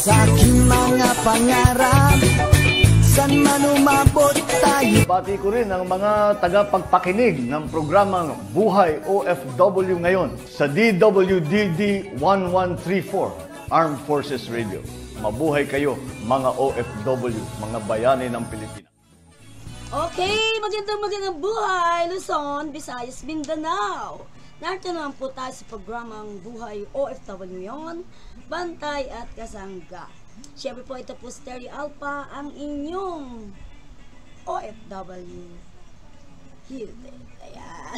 sa aking mga pangarap, san man umabot tayo. Pati ko rin ang mga tagapagpakinig ng programang Buhay OFW ngayon sa DWDD 1134 Armed Forces Radio. Mabuhay kayo mga OFW, mga bayani ng Pilipinas. Okay, magandang buhay, Luzon, Visayas, Mindanao. Narito naman po tayo sa programang Buhay OFW ngayon, Bantay at Kasangga. Siyempre po ito po si Terry Alpa, ang inyong OFW Hilde. Ayan.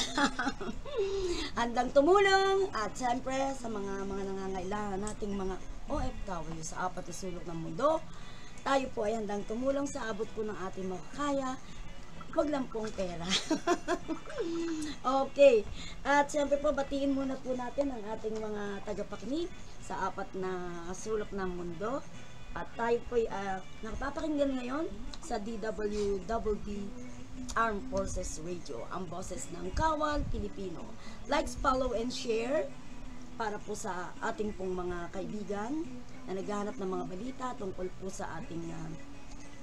Handang tumulong at siyempre sa mga nangangailangan nating mga OFW sa apat na sulok ng mundo. Tayo po ay handang tumulong sa abot po ng ating makakaya. Huwag lang pong pera. Okay. At siyempre po, batiin muna po natin ang ating mga tagapakinig sa apat na sulok ng mundo. At tayo po ay nakapapakinggan ngayon sa DWWD Armed Forces Radio, ang boses ng Kawal Pilipino. Like, follow, and share para po sa ating pong mga kaibigan na naghahanap ng mga balita tungkol po sa ating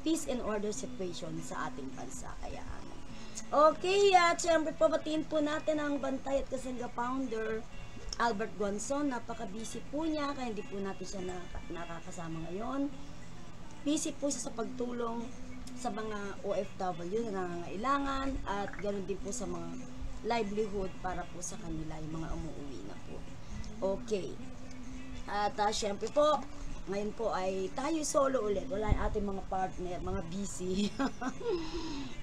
peace and order situation sa ating bansa. Ayan. Okay, at syempre po batiin po natin ang Bantay at Kasangga founder Albert Gonzon. Napaka-busy po niya kaya hindi po natin siya nakakasama ngayon. Busy po siya sa pagtulong sa mga OFW na nangangailangan at ganoon din po sa mga livelihood para po sa kanila, yung mga umuwi na po. Okay. At syempre po, ngayon po ay tayo solo ulit. Wala yung ating mga partner, mga busy.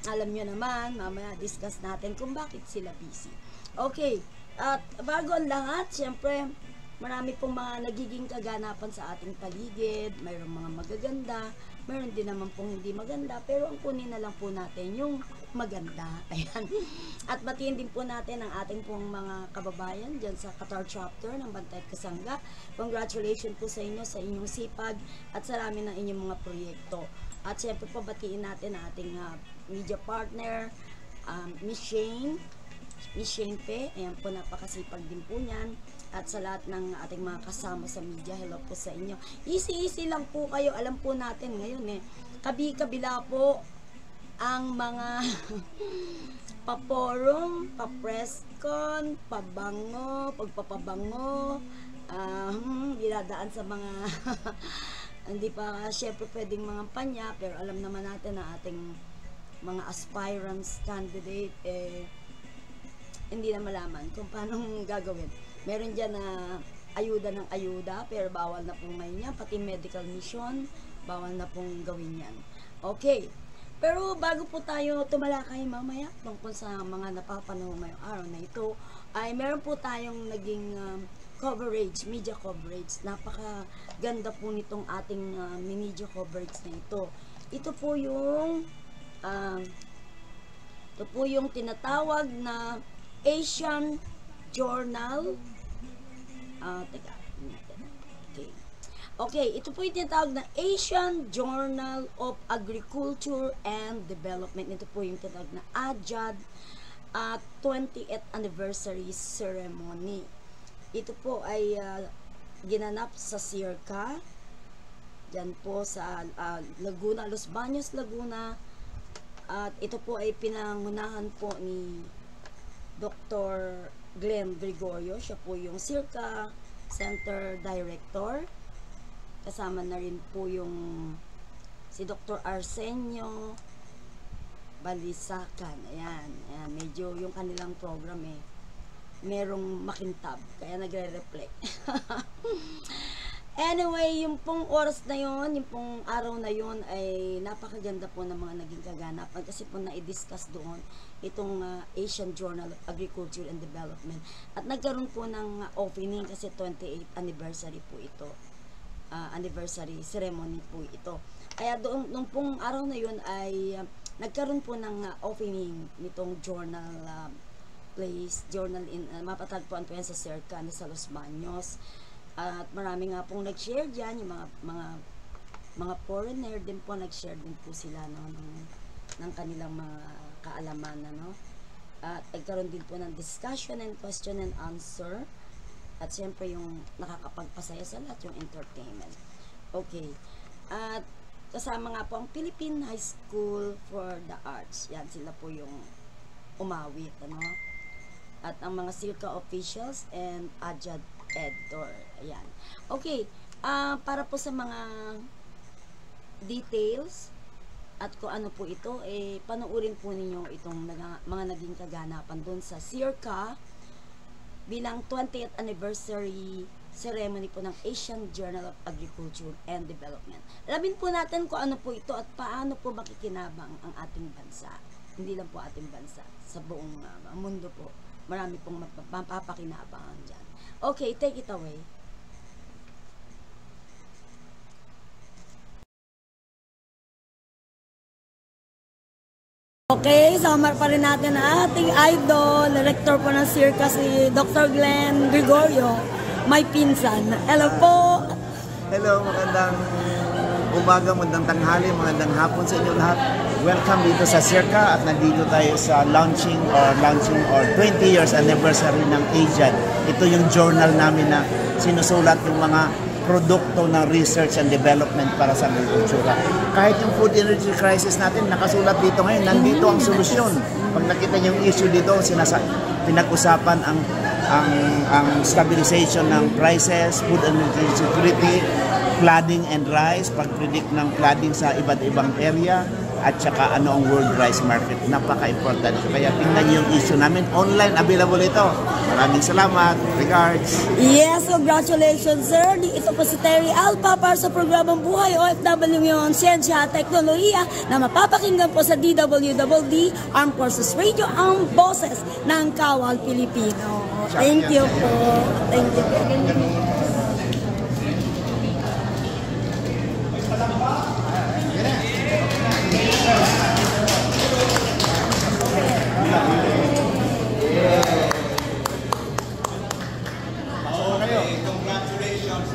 Alam nyo naman, mamaya discuss natin kung bakit sila busy. Okay, at bago ang lahat, syempre, marami pong mga nagiging kaganapan sa ating paligid. Mayroong mga magaganda, mayroon din naman pong hindi maganda, pero ang kunin na lang po natin yung maganda. Ayan. At batiin din po natin ang ating pong mga kababayan dyan sa Qatar chapter ng Bantay at Kasangga. Congratulations po sa inyo, sa inyong sipag at sa rami ng inyong mga proyekto. At syempre po batiin natin ang ating media partner, Miss Shane Pe. Ayan po, napakasipag din po niyan. At sa lahat ng ating mga kasama sa media, hello po sa inyo. Easy lang po kayo. Alam po natin ngayon kabila po ang mga paporong, papresscon, pabango, pagpapabango, dinadaan sa mga hindi pa syempre pwedeng mga panya, pero alam naman natin na ating mga aspirants, candidate, hindi na malaman kung paano gagawin. Meron dyan na ayuda ng ayuda, pero bawal na pong may niya, pati medical mission, bawal na pong gawin yan. Okay. Pero bago po tayo tumalakay mamaya tungkol sa mga napapanood ngayong araw na ito, ay meron po tayong naging coverage, media coverage. Napakaganda po nitong ating media coverage na ito. Ito po yung tinatawag na Asian Journal. Okay, ito po yung tinatawag na Asian Journal of Agriculture and Development. Ito po yung tinatawag na AJAD 20th Anniversary Ceremony. Ito po ay ginanap sa Circa, dyan po sa Laguna, Los Baños, Laguna. At ito po ay pinangunahan po ni Dr. Glenn Gregorio. Siya po yung Circa Center Director. Kasama na rin po yung si Dr. Arsenio Balisacan. Ayan, medyo yung kanilang program merong makintab, kaya nagre-reflect. Anyway, yung pong oras na yon, yung pong araw na yon ay napakaganda po ng mga naging kaganapan kasi po na-discuss doon itong Asian Journal of Agriculture and Development. At nagkaroon po ng opening kasi 28th anniversary po ito. Anniversary ceremony po ito. Kaya doon, nung pong araw na yon ay nagkaroon po ng opening nitong journal place, journal in mapatagpuan po yan sa Circa sa Los Baños. At marami nga pong nag-share dyan, yung mga foreigner din po, nag-share din po sila ng kanilang mga kaalaman. At nagkaroon din po ng discussion and question and answer. At siyempre yung nakakapagpasaya sa lahat, yung entertainment. Okay. At kasama nga po ang Philippine High School for the Arts. Yan, sila po yung umawit, ano? At ang mga Circa officials and Adjad editor. Ayan. Okay. Para po sa mga details at kung ano po ito, panoorin po ninyo itong mga naging kaganapan doon sa Circa bilang 20th anniversary ceremony po ng Asian Journal of Agriculture and Development. Alamin po natin kung ano po ito at paano po makikinabang ang ating bansa. Hindi lang po ating bansa, sa buong mundo po. Marami pong mapapakinabangan dyan. Okay, take it away. Okay, samar pa rin natin ang ating idol, director po ng Circa, si Dr. Glenn Gregorio, may pinsan. Hello po! Hello, magandang umaga, magandang tanghali, magandang hapon sa inyo lahat. Welcome dito sa Circa at nandito tayo sa launching or 20 years anniversary ng AJAD. Ito yung journal namin na sinusulat yung mga produkto ng research and development para sa agrikultura. Kahit yung food energy crisis natin, nakasulat dito ngayon, nandito ang solusyon. Pag nakita niyo yung issue dito, pinag-usapan ang stabilization ng prices, food and energy security, flooding and rice, pag-predict ng flooding sa iba't ibang area, at saka ano ang world rice market. Napaka-important. Kaya tingnan niyo yung issue namin. Online, available ito. Maraming salamat. Regards. Yes, congratulations, sir. Ito po si Terry Alpa para sa programang Buhay OFW ngayon, Siyensya at Teknolohiya na mapapakinggan po sa DWDD Armed Forces Radio, ang boses ng Kawal Pilipino. Thank you po. Thank you po. Congratulations.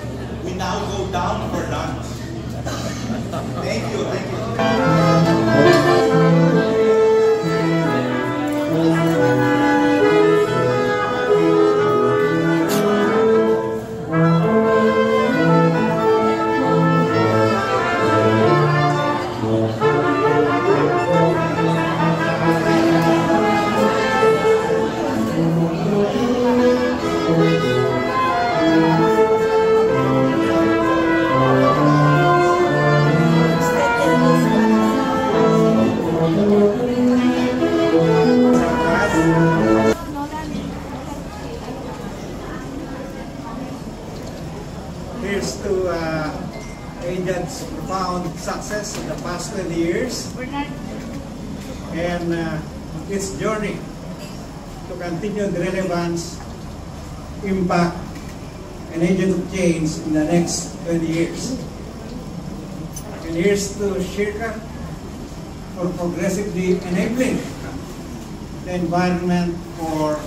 We now go down for lunch. Thank you. Thank you. Here's to AJAD's profound success in the past 20 years and its journey to continue the relevance, impact, and agent of change in the next 20 years. And here's to Circa for progressively enabling the environment for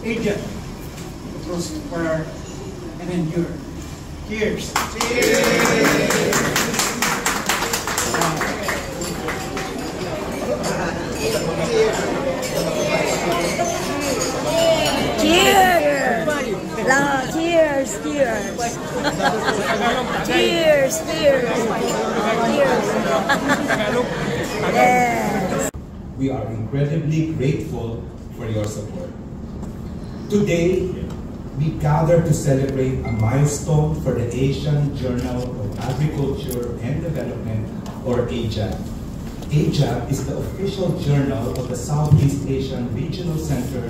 AJAD to prosper and endure. Cheers! Cheers! Cheers! Cheers! Cheers! Cheers! Cheers! Yes! We are incredibly grateful for your support. Today, we gather to celebrate a milestone for the Asian Journal of Agriculture and Development, or AJAD. AJAD is the official journal of the Southeast Asian Regional Center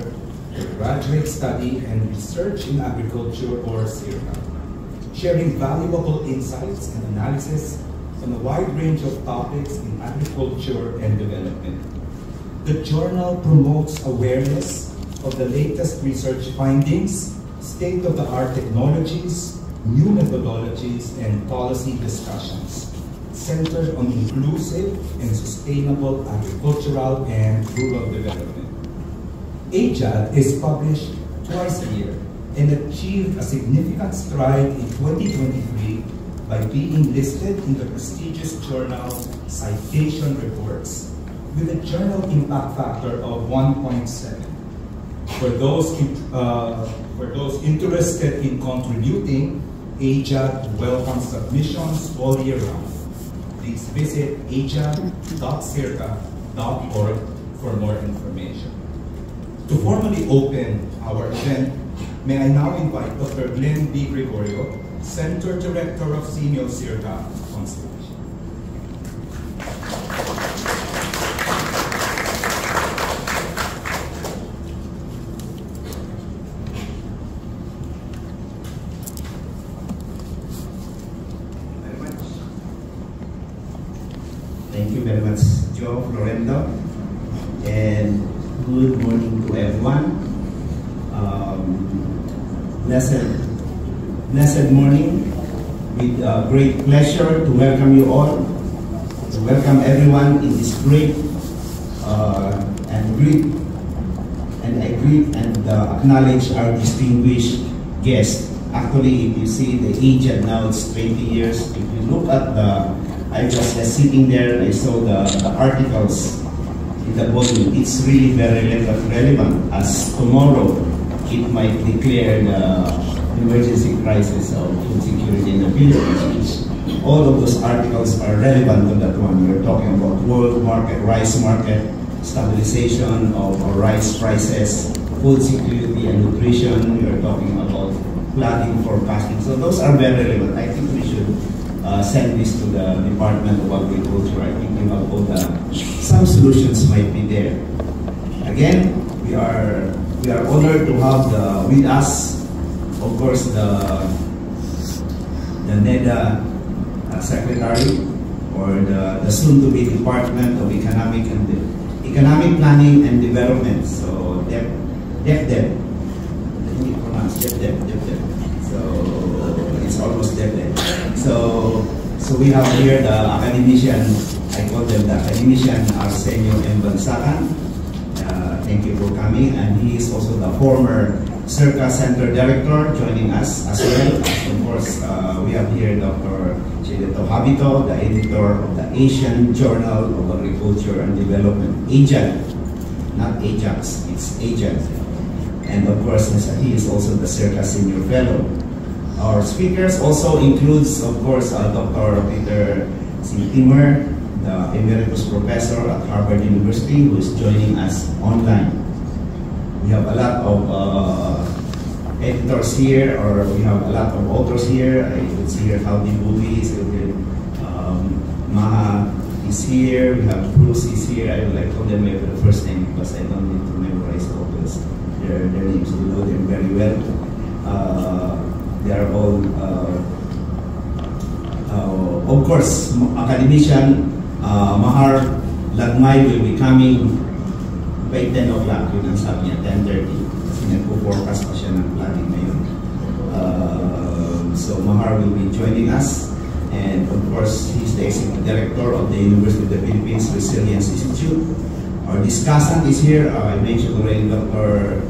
for Graduate Study and Research in Agriculture, or CIRCA, sharing valuable insights and analysis on a wide range of topics in agriculture and development. The journal promotes awareness of the latest research findings, state-of-the-art technologies, new methodologies, and policy discussions centered on inclusive and sustainable agricultural and rural development. AJAD is published twice a year and achieved a significant stride in 2023 by being listed in the prestigious journal Citation Reports with a journal impact factor of 1.7. For those interested in contributing, AJAD welcomes submissions all year round. Please visit ajad.circa.org for more information. To formally open our event, may I now invite Dr. Glenn B. Gregorio, Center Director of CMEO Circa, on stage. Thank you very much, Joe Florendo, and good morning to everyone. Blessed morning, with great pleasure to welcome you all, to welcome everyone in this great and I greet and acknowledge our distinguished guests. Actually, if you see the age and now it's 20 years, if you look at I was sitting there, I saw the articles in the volume. It's really very relevant, as tomorrow it might declare the emergency crisis of food security in the Philippines. All of those articles are relevant to that one. We're talking about world market, rice market, stabilization of rice prices, food security and nutrition. We're talking about flooding forecasting. So those are very relevant. I think we should send this to the Department of Agriculture. I think some solutions might be there. Again, we are honored to have with us, of course, the NEDA Secretary, or the soon-to-be Department of Economic Planning and Development. So DepDep. I think it's pronounced DepDep. So it's almost DepDep. So we have here the academician, I call them the academician Arsenio M. Bansakan. Thank you for coming. And he is also the former Circa Center Director joining us as well. Of course, we have here Dr. Cheleto Habito, the editor of the Asian Journal of Agriculture and Development, AJAD, not Ajax, it's AJAD. And of course, he is also the Circa Senior Fellow. Our speakers also includes, of course, Dr. Peter C. Timmer, the Emeritus Professor at Harvard University, who is joining us online. We have a lot of editors here, or we have a lot of authors here. I could see here Howdy Booby is here, Maha is here, we have Bruce is here. I would like to call them maybe the first name because I don't need to memorize all those, their names. We know them very well. They are all, of course, academician Mahar Lagmay will be coming by 10 o'clock. Yun ang sabi niya, 10:30. Kasi nagpo-forecast pa siya ng planning ngayon. So Mahar will be joining us. And of course, he's the Executive Director of the University of the Philippines Resilience Institute. Our discussant is here. I mentioned already Dr.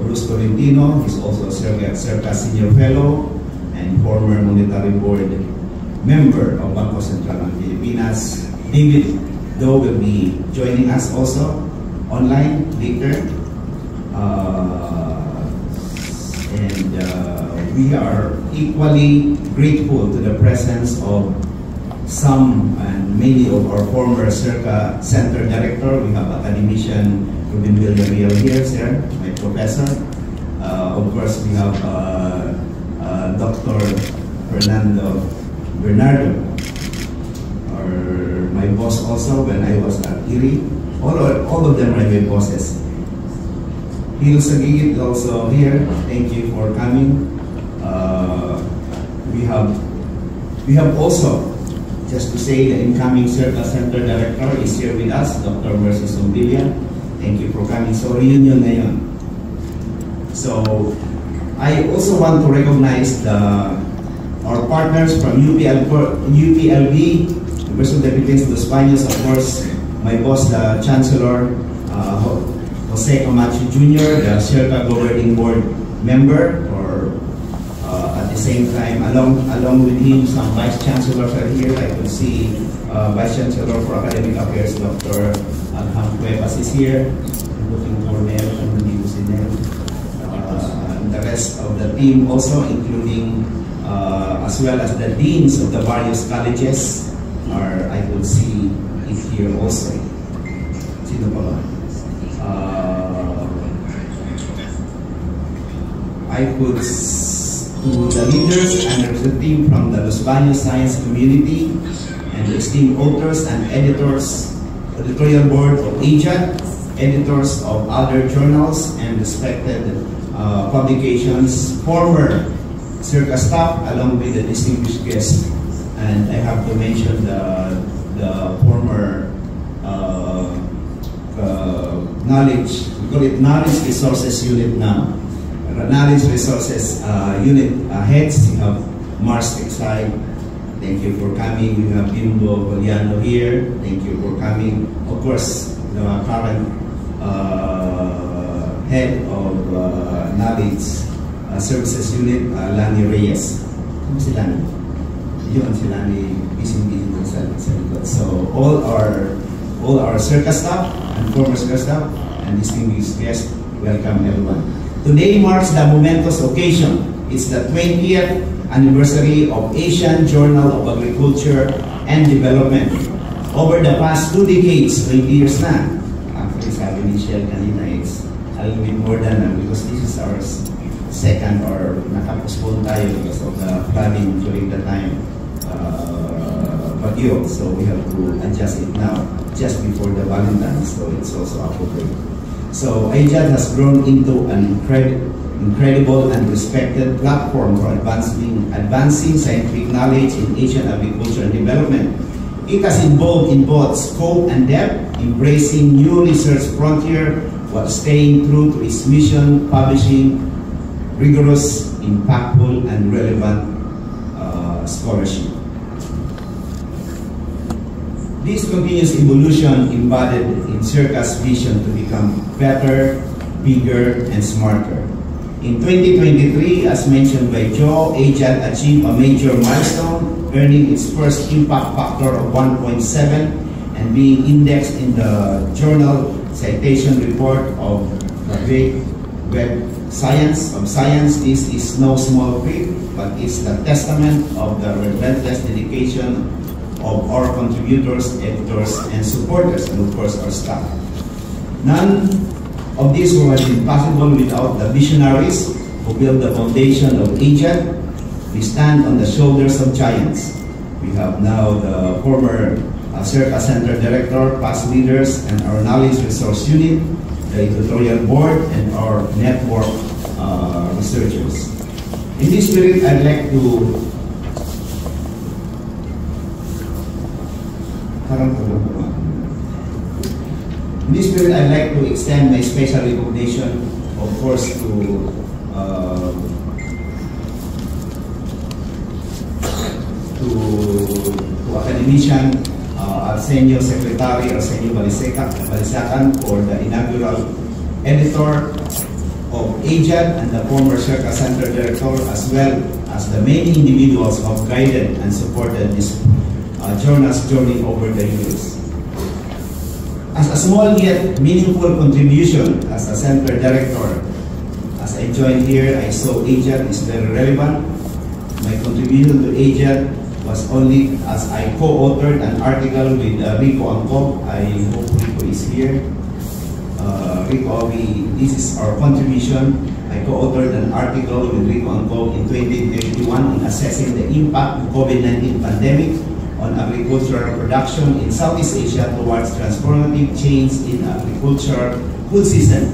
Bruce Tolentino. He's also a Circa Senior Fellow and former Monetary Board member of Bangko Sentral ng Pilipinas. David Doe will be joining us also online later. We are equally grateful to the presence of some and many of our former Circa Center Director. We have academician Ruben Villarreal here, sir, my professor. Of course, we have Dr. Fernando Bernardo, or my boss also when I was at IRI. All of them are my bosses. Hilo Sagigit also here. Thank you for coming. We have also, just to say, the incoming Circa Center Director is here with us, Dr. Mercy Sombilia. Thank you for coming. So reunion na yun. So I also want to recognize our partners from UPLB, University of the Philippines, Los Baños, of course, my boss, the Chancellor, Jose Camacho Jr., the Circa Governing Board member, or at the same time, along with him, some Vice Chancellors are here. I can see Vice Chancellor for Academic Affairs, Dr. Alham Cuevas is here. I'm looking for Nel, and the rest of the team also, including as well as the deans of the various colleges are, I could see it here also. Sino pa ba? I could, to the leaders and representative from the Los Baños Science community and the esteemed authors and editors, editorial board of AJAD, editors of other journals and respected publications, former Circa staff, along with the distinguished guests. And I have to mention the former knowledge, we call it Knowledge Resources Unit now. Knowledge Resources Unit heads, you have Mars Exide. Thank you for coming. You have Bimbo Poliano here. Thank you for coming. Of course, the current head of Knowledge Services Unit, Lani Reyes. Ano si Lani? Yun, si Lani, busy sa likod. So all our Circa staff and former Circa staff and distinguished guests, welcome everyone. Today marks the momentous occasion. It's the 20th anniversary of Asian Journal of Agriculture and Development. Over the past 2 decades, 20 years na. Actually, sabi ni Shell kanina, it's a little bit more than because this is our second or nakapostpone tayo because of the planning during the time bagyo. So we have to adjust it now just before the Valentine's, so it's also appropriate. So AJAD has grown into an incredible and respected platform for advancing scientific knowledge in Asian agriculture and development. It has involved in both scope and depth, embracing new research frontier while staying true to its mission, publishing rigorous, impactful, and relevant scholarship. This continuous evolution embodied in Circa's vision to become better, bigger, and smarter. In 2023, as mentioned by Joe, AJAD achieved a major milestone, earning its first impact factor of 1.7 and being indexed in the Journal Citation Report of the Great Web Science of Science. This is no small feat, but it's the testament of the relentless dedication of our contributors, editors, and supporters, and of course our staff. None of this would have been possible without the visionaries who built the foundation of AJAD. We stand on the shoulders of giants. We have now the former Circa Center Director, past leaders, and our Knowledge Resource Unit, the editorial board, and our network researchers. In this spirit, I'd like to extend my special recognition, of course, to academician Arsenio Secretary Arsenio Balisacan for the inaugural editor of AJAD and the former Circa Center Director, as well as the many individuals who have guided and supported this journal's journey over the years. As a small yet meaningful contribution as a Center Director, as I joined here, I saw AJAD is very relevant. My contribution to AJAD was only as I co-authored an article with Rico Angkop. I hope Rico is here. Rico, this is our contribution. I co-authored an article with Rico Angkop in 2021 in assessing the impact of COVID-19 pandemic on agricultural production in Southeast Asia towards transformative change in agricultural food system.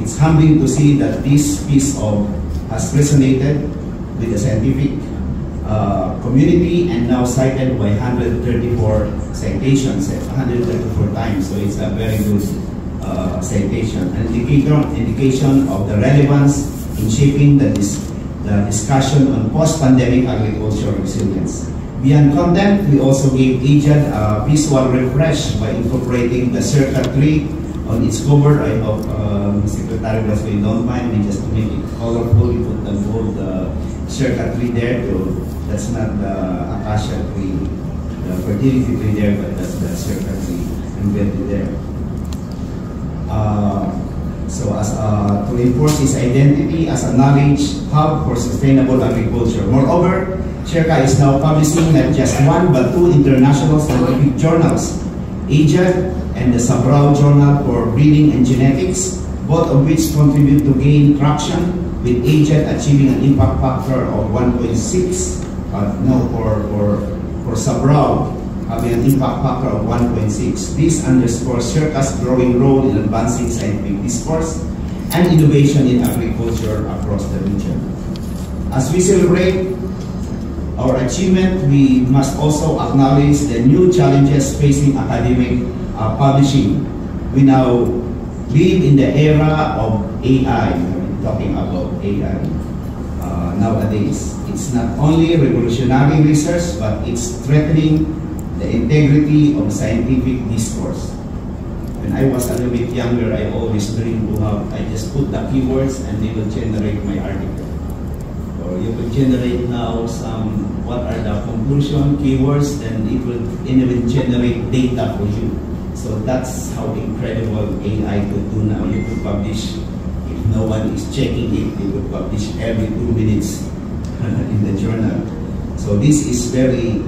It's humbling to see that this piece has resonated with the scientific community and now cited by 134 citations, 134 times. So it's a very good citation, an indication of the relevance in shaping the discussion on post-pandemic agricultural resilience. Beyond content, we also gave AJAD a visual refresh by incorporating the Circa tree on its cover. I hope Secretary Blasway don't mind me, just to make it colorful. We put the gold Circa tree there. That's not the acacia tree, the fertility tree there, but that's the Circa tree embedded there. So to enforce its identity as a knowledge hub for sustainable agriculture. Moreover, SHERCA is now publishing not just one but two international scientific journals, AJAD and the Sabrao Journal for Breeding and Genetics, both of which contribute to gain traction, with AJAD achieving an impact factor of 1.6, for Sabrao having an impact factor of 1.6. This underscores SHERCA's growing role in advancing scientific discourse and innovation in agriculture across the region. As we celebrate our achievement, we must also acknowledge the new challenges facing academic publishing. We now live in the era of AI. We're talking about AI nowadays. It's not only revolutionary research, but it's threatening the integrity of scientific discourse. When I was a little bit younger, I always dreamed to have, I just put the keywords and they will generate my article. Or you could generate now some, what are the conclusion keywords, then it will even generate data for you. So that's how incredible AI could do now. You could publish, if no one is checking it, you could publish every 2 minutes in the journal. So this is very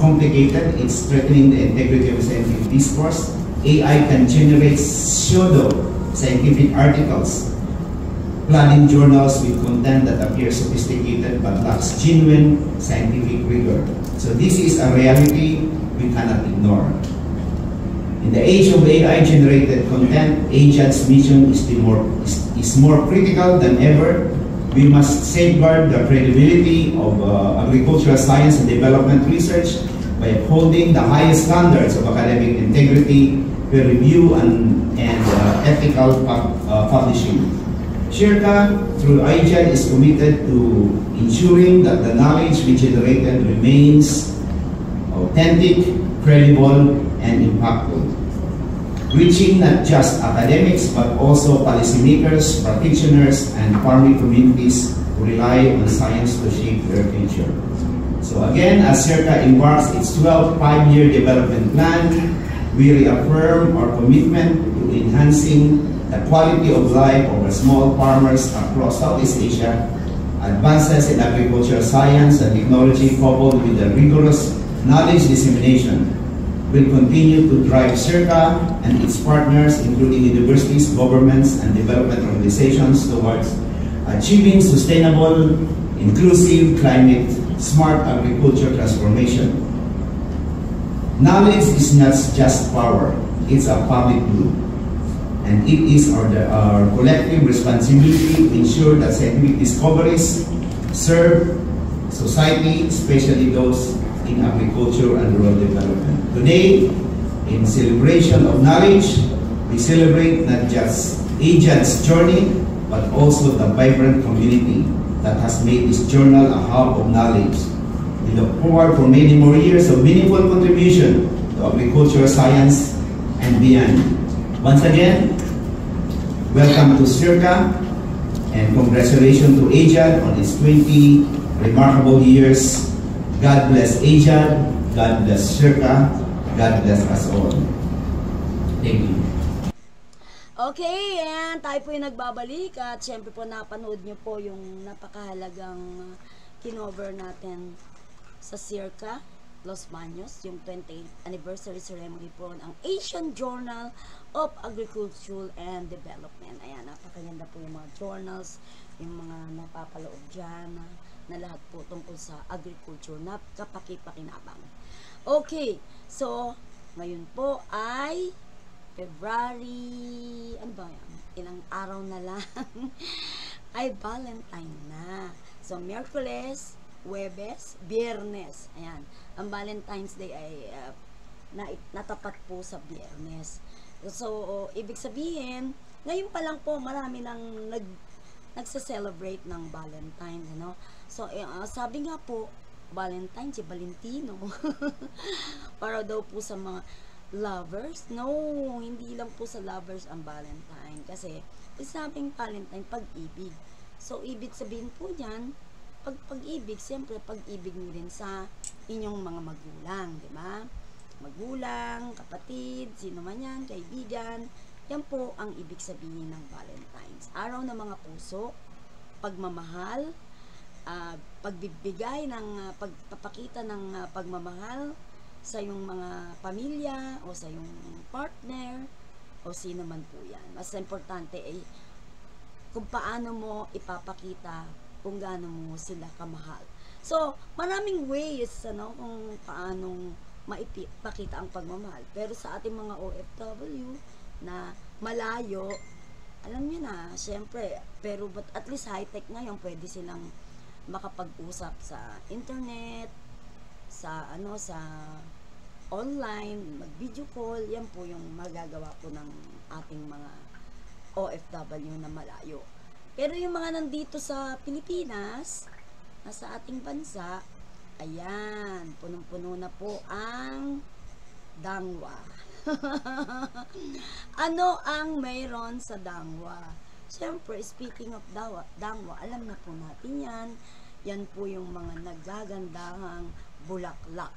complicated. It's threatening the integrity of scientific discourse. AI can generate pseudo scientific articles, flooding journals with content that appears sophisticated but lacks genuine scientific rigor. So this is a reality we cannot ignore. In the age of AI-generated content, AJAD's mission is more critical than ever. We must safeguard the credibility of agricultural science and development research by upholding the highest standards of academic integrity, peer review, and ethical publishing. SHERCA, through AJAD, is committed to ensuring that the knowledge we generated remains authentic, credible, and impactful, reaching not just academics but also policymakers, practitioners, and farming communities who rely on science to shape their future. So again, as SHERCA embarks its 12th five-year development plan, we reaffirm our commitment to enhancing the quality of life of our small farmers across Southeast Asia. Advances in agricultural science and technology, coupled with the rigorous knowledge dissemination, will continue to drive SHERCA and its partners, including universities, governments, and development organizations, towards achieving sustainable, inclusive, climate-smart agriculture transformation. Knowledge is not just power, it's a public good. And it is our collective responsibility to ensure that scientific discoveries serve society, especially those in agriculture and rural development. Today, in celebration of knowledge, we celebrate not just AJAD's journey, but also the vibrant community that has made this journal a hub of knowledge. We look forward for many more years of meaningful contribution to agricultural science and beyond. Once again, welcome to SHERCA, and congratulations to AJAD on its 20 remarkable years. God bless AJAD, God bless SHERCA, God bless us all. Thank you. Okay, and tayo po yung nagbabalik at syempre po napanood nyo po yung napakahalagang kinover natin sa SHERCA Los Baños, yung 20th anniversary ceremony po ng Asian Journal of Agriculture and Development. Ayan, napakaganda po yung mga journals, yung mga napapaloob dyan, na lahat po tungkol sa agriculture na kapaki-pakinabang. Okay, so ngayon po ay February, ano ba yan? Ilang araw na lang ay Valentine na. So Miyerkules, Huwebes, Biyernes. Ayan, ang Valentine's Day ay natapat po sa Biyernes. So ibig sabihin, ngayon pa lang po marami nang nagse-celebrate ng Valentine, ano? So, sabi nga po, Valentine, si Valentino. Para daw po sa mga lovers. No, hindi lang po sa lovers ang Valentine. Kasi, sabing Valentine, pag-ibig. So, ibig sabihin po yan, pag-ibig, siyempre, pag-ibig nyo rin sa inyong mga magulang, di ba? Magulang, kapatid, sino man yan, kaibigan, Yan po ang ibig sabihin ng Valentine's. Araw ng mga puso, pagmamahal, pagbibigay ng pagpapakita ng pagmamahal sa iyong mga pamilya o sa iyong partner o sino man po yan. Mas importante ay kung paano mo ipapakita kung gaano mo sila kamahal. So, maraming ways kung paanong maipakita ang pagmamahal. Pero sa ating mga OFW na malayo, alam niyo na, syempre, pero but at least high-tech ngayon, pwede silang makapag-usap sa internet, sa online, mag-video call. Yan po yung magagawa po ng ating mga OFW na malayo. Pero yung mga nandito sa Pilipinas, nasa ating bansa, ayan, punong-puno na po ang dangwa. Ano ang mayroon sa dangwa? Siyempre, speaking of dangwa, alam na po natin yan. Yan po yung mga nagagandahang bulaklak.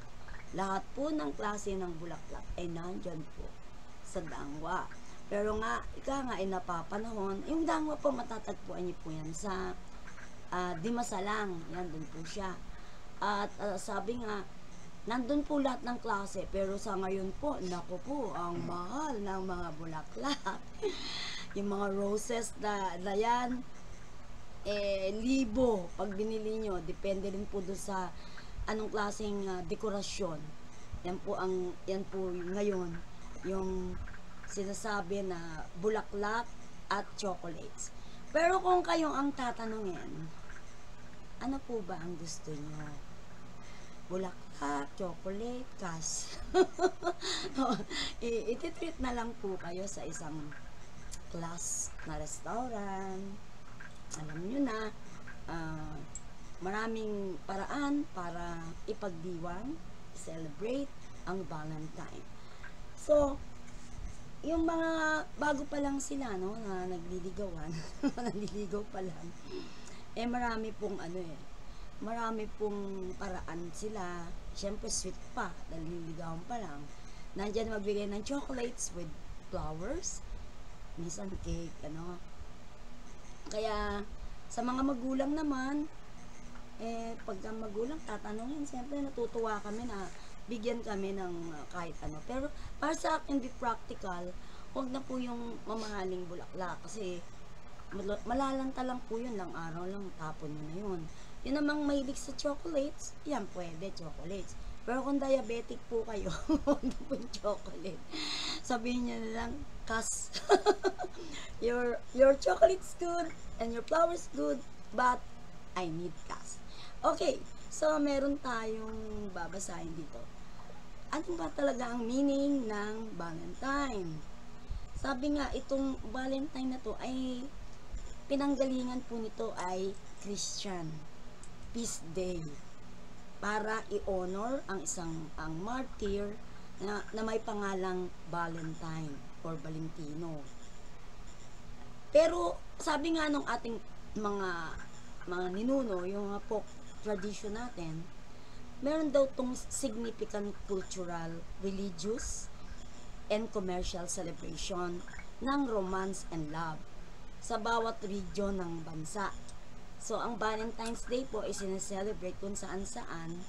Lahat po ng klase ng bulaklak ay nandyan po sa dangwa. Pero nga, ay napapanahon, yung dangwa po matatagpuan niyo po yan sa Dimasalang. Yan, dun po siya. At sabi nga, nandun po lahat ng klase, pero sa ngayon po, naku po, ang mahal ng mga bulaklak. Yung mga roses na yan, libo pag binili nyo. Depende rin po doon sa anong klaseng dekorasyon. Yan po ngayon, yung sinasabi na bulaklak at chocolates. Pero kung kayo ang tatanungin, ano po ba ang gusto nyo? Bulaklak, chocolate, cash. Ititreat na lang po kayo sa isang class na restaurant. Alam nyo na, maraming paraan para ipagdiwang, celebrate ang Valentine. So, yung mga bago pa lang sila, na nagliligawan, naliligaw pa lang, marami pong paraan sila. Siyempre, sweet pa, dahil nililigawan pa lang. Nandyan magbigay ng chocolates with flowers, minsan cake, Kaya, sa mga magulang naman, pagka magulang tatanungin, siyempre natutuwa kami na bigyan kami ng kahit ano. Pero, para sa akin, be practical, huwag na po yung mamahaling bulaklak kasi malalanta lang po yun, lang araw lang, tapon nyo na yun. Yun namang mahilig sa chocolates, yan pwede, chocolates. Pero kung diabetic po kayo, huwag na po yung chocolate. Sabihin nyo na lang, kas. your chocolate's good, and your flower's good, but I need kas. Okay, so meron tayong babasahin dito. Ano ba talaga ang meaning ng Valentine? Sabi nga, itong Valentine na to ay pinanggalingan po nito ay Christian Peace Day para i-honor ang martyr na may pangalang Valentine or Valentino. Pero sabi nga nung ating mga ninuno, yung mga folk tradition natin, meron daw tong significant cultural, religious, and commercial celebration ng romance and love sa bawat region ng bansa. So, ang Valentine's Day po ay sineselebrate kung saan-saan,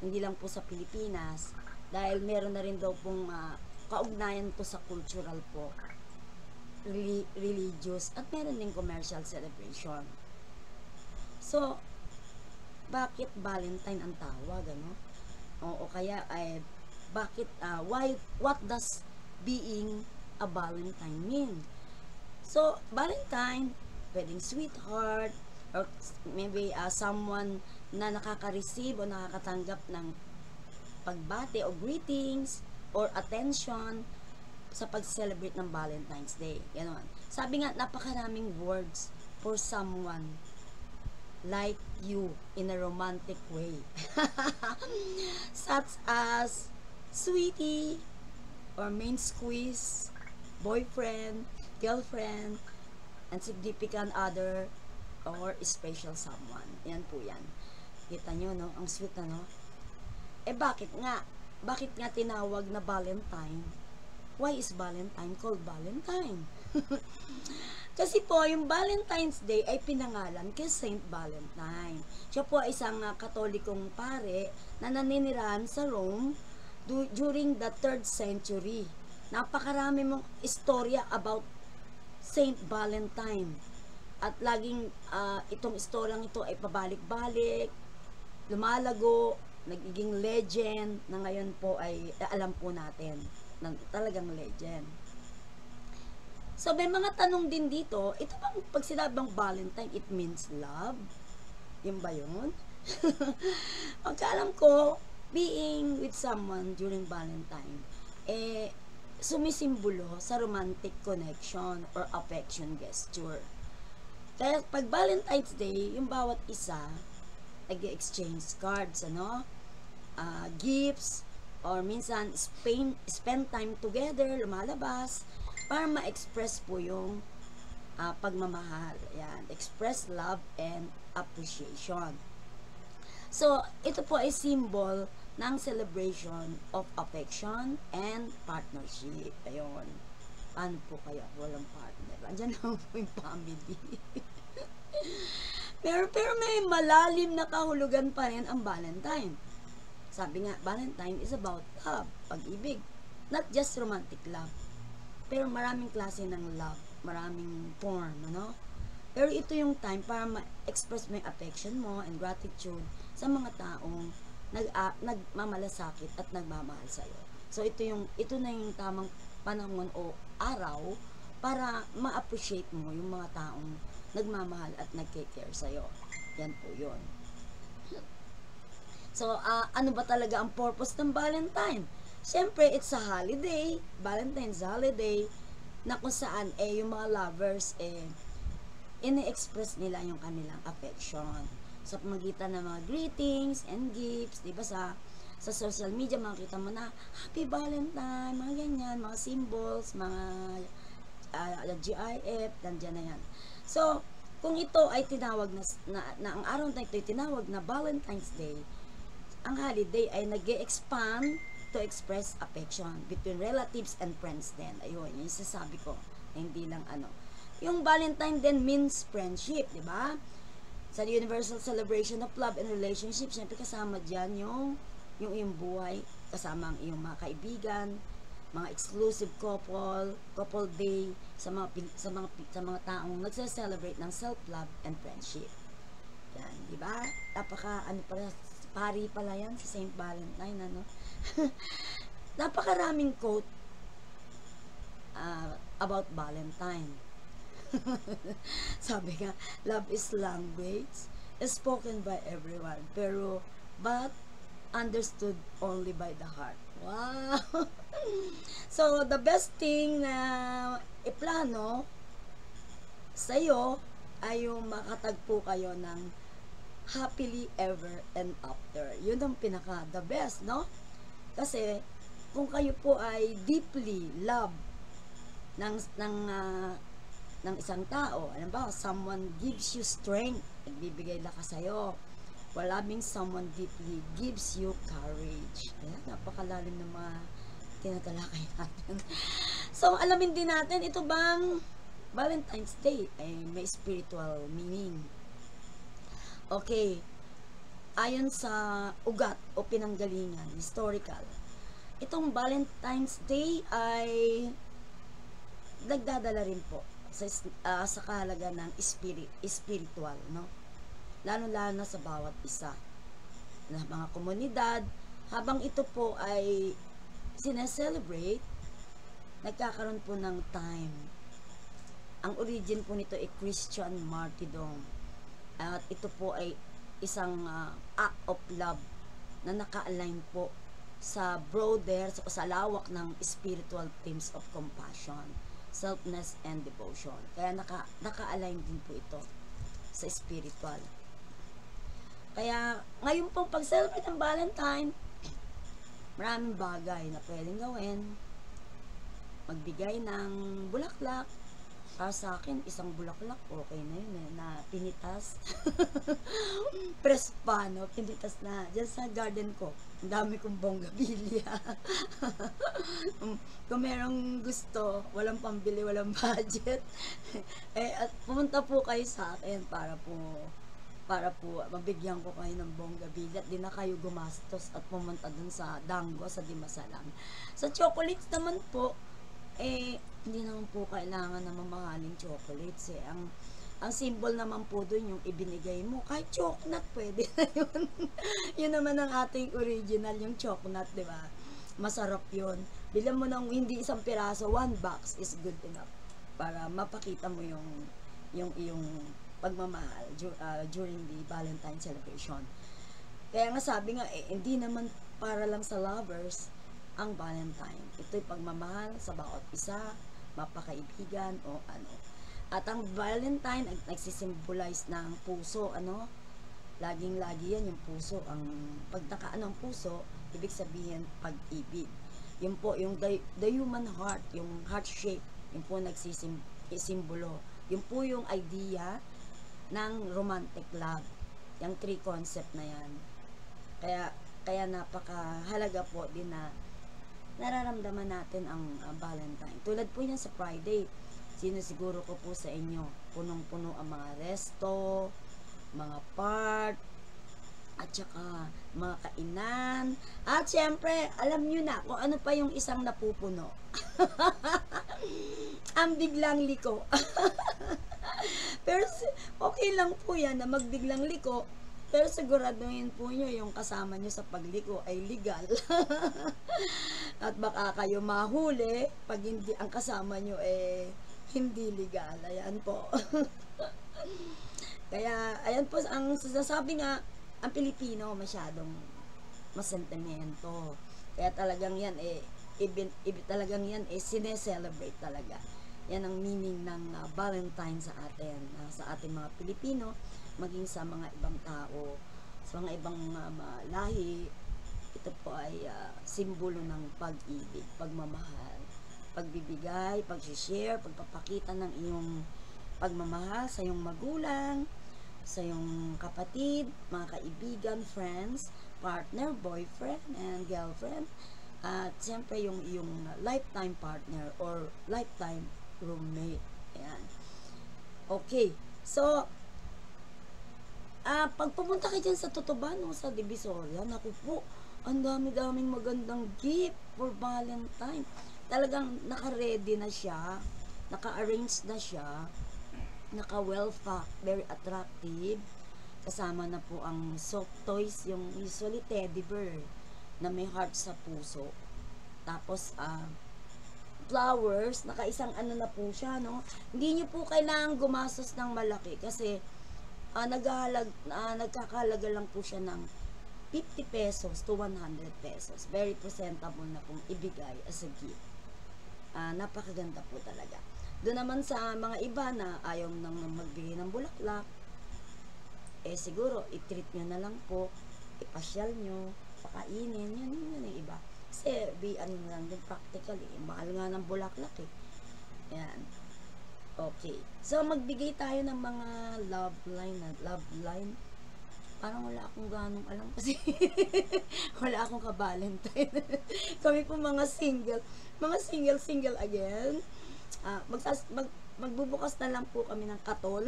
hindi lang po sa Pilipinas, dahil meron na rin daw pong kaugnayan po sa cultural po, religious, at meron din commercial celebration. So, bakit Valentine ang tawag, O kaya, what does being a Valentine mean? So, Valentine, pwedeng sweetheart, or maybe someone na nakaka-receive o nakakatanggap ng pagbati o greetings or attention sa pag-celebrate ng Valentine's Day. Ganon. Sabi nga, napakaraming words for someone like you in a romantic way. Such as sweetie or main squeeze, boyfriend, girlfriend, and significant other or special someone. Yan po yan. Kita nyo, ang sweet bakit nga tinawag na Valentine? why is Valentine called Valentine? Kasi po, yung Valentine's Day ay pinangalan kay Saint Valentine. Siya po ay isang katolikong pare na naninirahan sa Rome during the 3rd century. Napakarami mong istorya about Saint Valentine. At laging itong istoryang ito ay pabalik-balik, lumalago, nagiging legend, na ngayon po ay alam po natin, na talagang legend. So, may mga tanong din dito, ito bang pag sinabang Valentine, it means love? Yun ba yun? Pagkaalam ko, being with someone during Valentine, sumisimbolo sa romantic connection or affection gesture. Kaya pag Valentine's Day, yung bawat isa, nag-exchange cards, gifts, or minsan spend time together, lumalabas, para ma-express po yung pagmamahal. Yan, express love and appreciation. So, ito po ay symbol ng celebration of affection and partnership. Ayun. Paano po kaya walang partner? Andiyan naman po yung family. pero may malalim na kahulugan pa rin ang Valentine. Sabi nga, Valentine is about love, pag-ibig. Not just romantic love. Pero maraming klase ng love, maraming form, Pero ito yung time para ma-express mo yung affection mo and gratitude sa mga taong nagmamalasakit at nagmamahal sa'yo. So ito na yung tamang panahon o araw para ma-appreciate mo yung mga taong nagmamahal at nagke-care sa'yo. Yan po yun. So, ano ba talaga ang purpose ng Valentine? Siyempre, it's a holiday, Valentine's holiday, na kung saan yung mga lovers ini-express nila yung kanilang affection. Sa pamagitan ng mga greetings and gifts, di ba sa social media, makikita mo na, Happy Valentine, mga ganyan, mga symbols, mga GIF, nandiyan na yan. So, kung ito ay tinawag na ang araw na ito ay tinawag na Valentine's Day, ang holiday ay nag-expand to express affection between relatives and friends din. Ayun, yung sasabi ko, hindi lang Yung Valentine din means friendship, di ba? Sa universal celebration of love and relationship, syempre kasama dyan yung iyong buhay, kasama ang iyong mga kaibigan, mga exclusive couple day sa mga taong nagse-celebrate ng self-love and friendship. Yan, di ba? Pari pala yan si Saint Valentine, Napakaraming quote about Valentine. Sabi nga, love is language is spoken by everyone, but understood only by the heart. Wow! So, the best thing na iplano sa'yo ay yung makatagpo kayo ng happily ever and after. Yun ang the best, Kasi, kung kayo po ay deeply love ng isang tao, alam ba, someone gives you strength, nagbibigay lakas sa'yo. While loving someone deeply gives you courage. Ayan, napakalalim ng mga tinatalakay natin. So, alamin din natin, ito bang Valentine's Day ay may spiritual meaning. Okay, ayon sa ugat o pinanggalingan, historical, itong Valentine's Day ay nagdadala rin po sa kahalaga ng spiritual, lalo-lalo na sa bawat isa ng mga komunidad. Habang ito po ay sineselebrate, nagkakaroon po ng time. Ang origin po nito ay Christian martyrdom. At ito po ay isang act of love na naka-align po sa broader, sa lawak ng spiritual themes of compassion, selfness, and devotion. Kaya naka-align din po ito sa spiritual. Kaya ngayon pong pag-celebrate ng Valentine, maraming bagay na pwedeng gawin. Magbigay ng bulaklak. Para sa akin, isang bulaklak, okay na yun na pinitas. Press pa, pinitas na. Diyan sa garden ko. Ang dami kong bonggabilya. Kung merong gusto, walang pambili, walang budget, at pumunta po kayo sa akin para po mabigyan ko kayo ng bonggabilya at di na kayo gumastos at pumunta dun sa Dango, sa Dimasalang. Sa chocolates naman po, hindi naman po kailangan na mamahaling chocolates ang symbol naman po dun yung ibinigay mo. Kahit chocolate, pwede na yun. Yun naman ang ating original, yung chocolate, di ba? Masarap yun. Bilang mo ng hindi isang piraso, 1 box is good enough para mapakita mo yung iyong pagmamahal during the Valentine celebration. Kaya nga sabi nga, hindi naman para lang sa lovers ang Valentine. Ito'y pagmamahal sa bawat isa, mapakaibigan o ano. At ang Valentine nagsisimbolize ng puso, ano? Laging-lagi yan yung puso. Ang pagtakaan ng puso, ibig sabihin pag-ibig. Yun po, yung the human heart, yung heart shape, yun po nagsisimbolo. Yun po yung idea ng romantic love. Yung 3 concept na yan. Kaya napakahalaga po din na nararamdaman natin ang Valentine. Tulad po yan sa Friday. Sinasiguro ko po sa inyo, punong-puno ang mga resto, mga park, at saka mga kainan. At syempre, alam nyo na kung ano pa yung isang napupuno. Ang biglang liko. Pero okay lang po yan na magbiglang liko, pero siguraduhin po nyo yung kasama nyo sa pagliko ay legal. At baka kayo mahuli pag hindi ang kasama nyo hindi legal. Ayan po. Kaya, ayan po, ang sasabi nga, ang Pilipino masyadong masentimento. Kaya talagang yan, talagang yan, sineselebrate talaga. Yan ang meaning ng Valentine sa atin, sa ating mga Pilipino, maging sa mga ibang tao, sa mga ibang lahi. Ito po ay simbolo ng pag-ibig, pagmamahal, pagbibigay, pag-share, pagpapakita ng iyong pagmamahal sa iyong magulang, sa iyong kapatid, mga kaibigan, friends, partner, boyfriend, and girlfriend, at siyempre yung iyong lifetime partner or lifetime roommate. Ayan. Okay. So, pag pumunta kayo dyan sa Totoban o sa Divisoria, naku po, ang dami-daming magandang gift for Valentine. Talagang naka-ready na siya, naka-arrange na siya, naka-well-packed, very attractive. Kasama na po ang soft toys, yung usually teddy bear na may heart sa puso. Tapos, flowers, naka-isang ano na po siya, no? Hindi nyo po kailangan gumastos ng malaki kasi nagkakahalaga lang po siya ng 50 pesos to 100 pesos. Very presentable na pong ibigay as a gift. Napakaganda po talaga. Doon naman sa mga iba na ayaw nang magbigay ng bulaklak, siguro i-treat nyo na lang po, ipasyal nyo, pakainin, yun yung iba. Kasi ano lang din practically, mahal nga ng bulaklak Ayan. Okay. So magbigay tayo ng mga love line. Parang wala akong ganong alam kasi wala akong ka-Valentine. Kami po mga single again. Magbubukas na lang po kami ng katol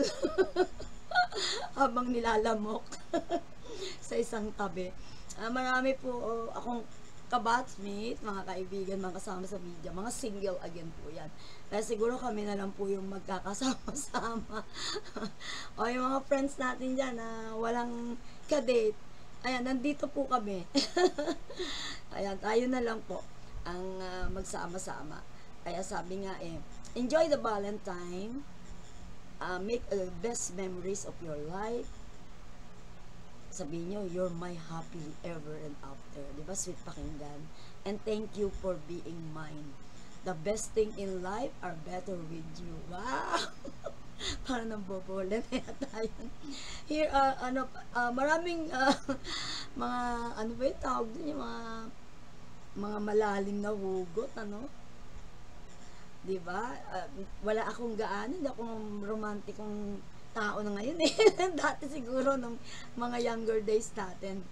habang nilalamok sa isang tabi. Marami po akong ka-batchmate, mga kaibigan, mga kasama sa media, mga single again po yan. Kaya siguro kami na lang po yung magkakasama-sama. O yung mga friends natin dyan na walang ka-date, ayan, nandito po kami. Ayan, tayo na lang po ang magsama-sama. Kaya sabi nga enjoy the Valentine, make the best memories of your life. Sabihin nyo, you're my happy ever and after. Diba, sweet pakinggan? And thank you for being mine. The best thing in life are better with you. Wow! Parang nambobola na yata yun. Here, maraming mga, ano ba yung tawag dun? Yung mga malalim na hugot, ano? Diba? Wala akong gaano, hindi akong romantikong tao na ngayon Dati siguro nung mga younger days natin,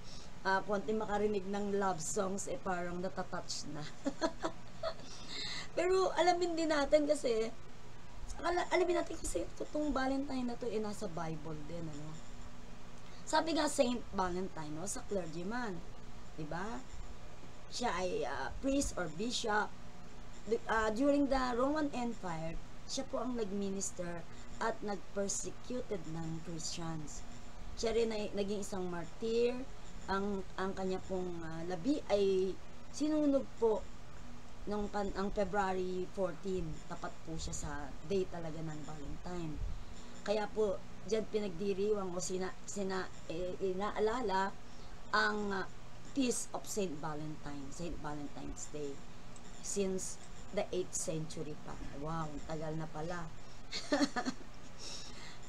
konti makarinig ng love songs, parang natatouch na. Pero alamin din natin kasi, itong Valentine na to, nasa Bible din, ano. Sabi nga Saint Valentine, no, sa clergyman, diba? Siya ay priest or bishop. During the Roman Empire, siya po ang nag-minister at nag-persecuted ng Christians. Siya rin ay naging isang martyr. Ang kanya pong labi ay sinunog po ang February 14. Tapat po siya sa day talaga ng Valentine. Kaya po, diyan pinagdiriwang o inaalala ang Feast of Saint Valentine's Day. Since the 8th century pa. Wow, tagal na pala.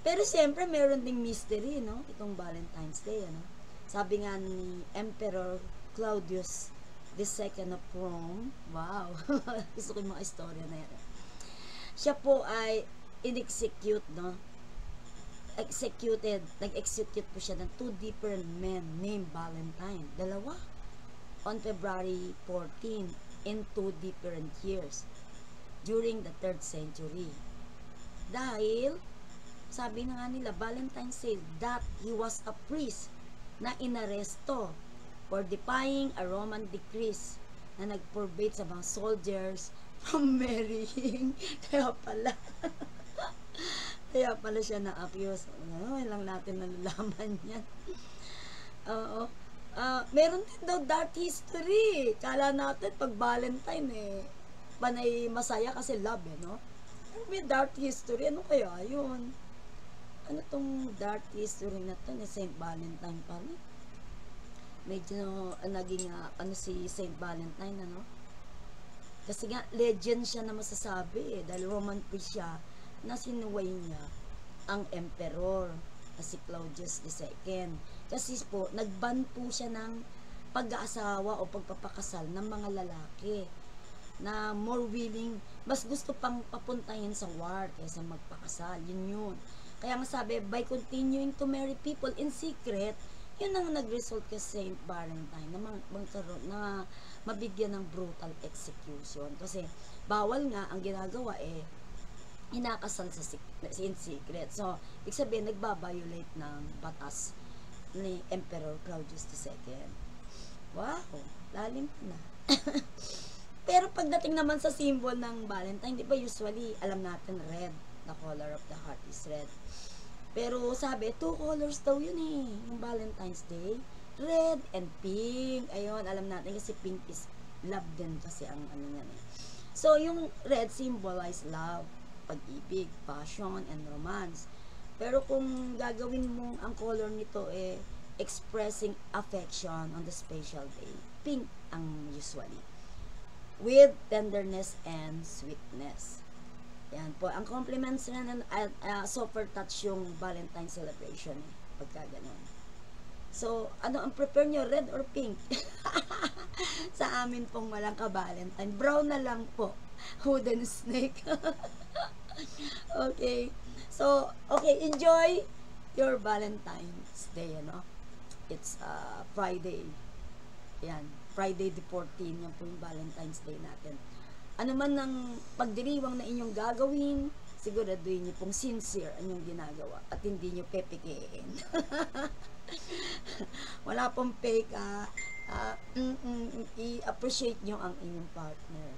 Pero siyempre, meron ding mystery, no? Itong Valentine's Day, ano? Sabi nga ni Emperor Claudius II of Rome, wow, gusto ko yung mga istorya na yan. Siya po ay in-execute, no? Nag-execute po siya ng 2 different men named Valentine. Dalawa. On February 14, in 2 different years during the 3rd century. Dahil, sabi na nga nila, Valentine said that he was a priest na inaresto for defying a Roman decrees na nag-forbid sa mga soldiers from marrying. Kaya pala siya na-accuse. Ngayon lang natin nalalaman yan. Oo. Meron din daw dark history. Kala natin pag Valentine panay masaya kasi love, no? Pero may dark history. Ano kaya yun? Ano tong dark history na to ni Saint Valentine pala? Medyo naging si Saint Valentine, ano? Kasi nga legend siya na masasabi dahil Roman priest siya na sinuway niya ang emperor na si Claudius II. Kasi po, nagban po siya ng pag-aasawa o pagpapakasal ng mga lalaki na more willing, mas gusto pang papuntahin sa war kaysa magpakasal. Yun. Kaya nga sabi, by continuing to marry people in secret, yun ang nag-result kay Saint Valentine na mabigyan ng brutal execution. Kasi bawal nga ang ginagawa inakasal in secret. So, ibig sabihin, nagbabiolate ng batas ni Emperor Claudius II. Wow, lalim na. Pero pagdating naman sa symbol ng Valentine, di ba usually, alam natin red, the color of the heart is red. Pero sabi, 2 colors daw yun yung Valentine's Day. Red and pink. Ayun, alam natin kasi pink is love din kasi ang ano yan So, yung red symbolize love, pag-ibig, passion, and romance. Pero kung gagawin mo ang color nito expressing affection on the special day, pink ang usually. With tenderness and sweetness. Yan po. Ang compliments na super touch yung Valentine celebration pagka ganun. So, ano ang prepare nyo? Red or pink? Sa amin pong walang ka-Valentine. Brown na lang po. Wooden snake. Okay. So, okay, enjoy your Valentine's Day, It's Friday. Yan, Friday the 14, yan po yung Valentine's Day natin. Ano man ng pagdiriwang na inyong gagawin, siguraduhin niyo pong sincere ang inyong ginagawa at hindi niyo pepekein. Wala pong fake, i-appreciate niyo ang inyong partner.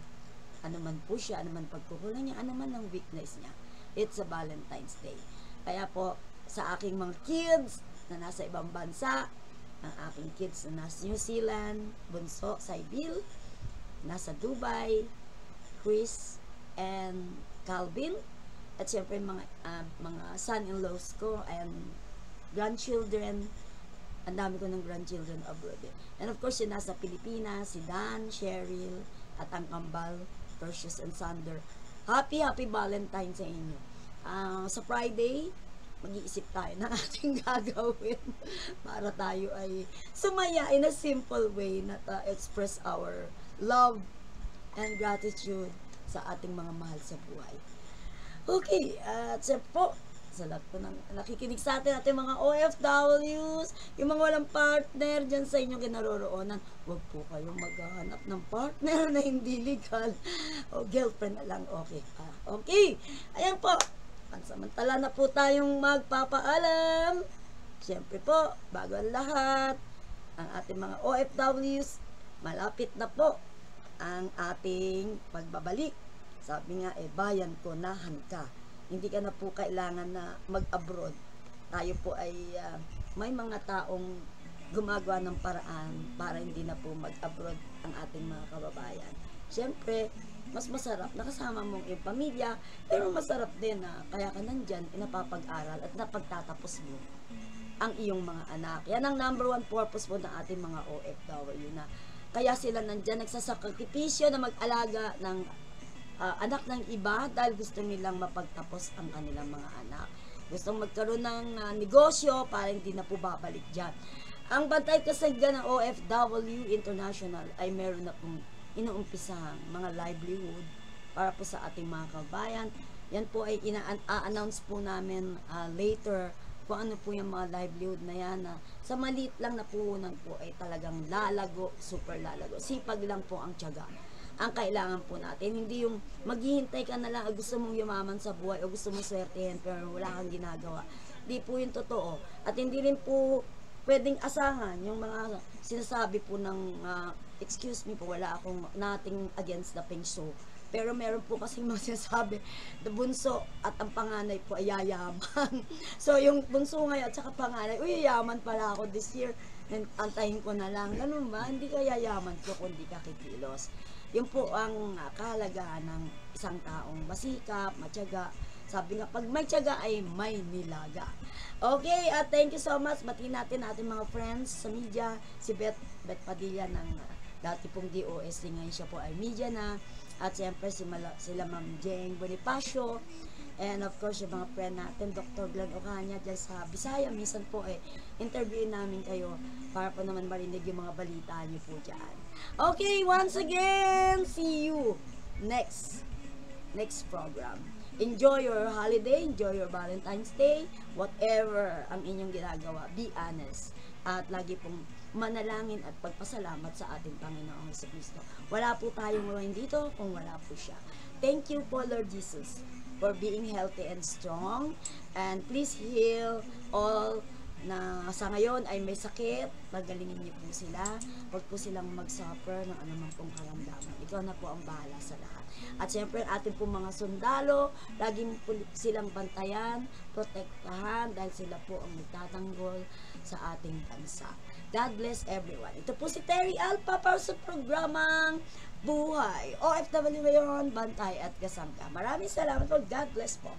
Ano man po siya, ano man pagkukulang niya, ano man ang weakness niya. It's a Valentine's Day. Kaya po, sa aking mga kids na nasa ibang bansa, ang aking kids na nasa New Zealand, bunso, Sybil, nasa Dubai, Chris and Calvin, at syempre mga son-in-laws ko and grandchildren. Ang dami ko ng grandchildren abroad. And of course, yung nasa Pilipinas, si Dan, Cheryl, at ang kambal, Precious and Sander. Happy Valentine sa inyo. Sa Friday, mag-iisip tayo ng ating gagawin para tayo ay sumaya in a simple way na express our love and gratitude sa ating mga mahal sa buhay. Okay, at po, sa lahat po ng nakikinig sa atin, ating mga OFWs, yung mga walang partner dyan sa inyong kinaroroonan, huwag po kayong maghahanap ng partner na hindi legal. O girlfriend na lang, okay pa. Okay, ayan po. Pansamantala na po tayong magpapaalam. Siyempre po, bago ang lahat, ang ating mga OFWs, malapit na po ang ating pagbabalik. Sabi nga, bayan ko, nahan ka. Hindi ka na po kailangan na mag-abroad. Tayo po ay may mga taong gumagawa ng paraan para hindi na po mag-abroad ang ating mga kababayan. Siyempre, mas masarap nakasama mong iyong pamilya, pero masarap din na kaya ka nandyan, napapag-aral at napagtatapos mo ang iyong mga anak. Yan ang number one purpose po ng ating mga OFW na kaya sila nandyan nagsasakripisyo na mag-alaga ng anak ng iba dahil gusto nilang mapagtapos ang kanilang mga anak. Gustong magkaroon ng negosyo para hindi na po babalik dyan. Ang Bantay Kasaggan ng OFW International ay meron na pong inuumpisang mga livelihood para po sa ating mga kabayan. Yan po ay ina-announce po namin later kung ano po yung mga livelihood na yan na sa maliit lang na puhunan po ay talagang lalago, super lalago. Sipag lang po ang tiyaga ang kailangan po natin. Hindi yung maghihintay ka na lang, gusto mong yumaman sa buhay o gusto mong swertehin pero wala kang ginagawa. Hindi po yung totoo. At hindi rin po pwedeng asahan yung mga sinasabi po ng excuse me po, wala akong nothing against the pengso. Pero meron po kasi mga sinasabi, the bunso at ang panganay po ay yayaman. So yung bunso ngayon at saka panganay, uy, yayaman pala ako this year. And antayin ko na lang. Ganun ba? Hindi ka yayaman ko kung di ka kikilos. Yun po ang kahalagahan ng isang taong masikap, matyaga. Sabi nga, pag may tiyaga ay may nilaga. Okay, thank you so much. Batiin natin ating mga friends sa media. Si Beth Padilla ng dati pong DOST, ngayon siya po ay media na. At siyempre sila Ma'am Jeng Bonifacio. And of course, yung mga friend natin, Dr. Glenn Ocaña dyan sa Bisaya. Minsan po interviewin namin kayo para po naman marinig yung mga balita niyo po dyan. Okay, once again, see you next program. Enjoy your holiday, enjoy your Valentine's Day, whatever ang inyong ginagawa, be honest. At lagi pong manalangin at pagpasalamat sa ating Panginoong Jesucristo. Wala po tayong ngayon dito kung wala po siya. Thank you po, Lord Jesus, for being healthy and strong. And please heal all na sa ngayon ay may sakit, pagalingin niyo po sila. Huwag po silang mag-suffer ng anumang pong karamdaman. Ikaw na po ang bahala sa lahat. At siyempre, ating po mga sundalo, laging po silang bantayan, protektahan, dahil sila po ang magtatanggol sa ating bansa. God bless everyone. Ito po si Terry Alpa para sa programang Buhay OFW ngayon, Bantay at Kasangka. Maraming salamat po. God bless po.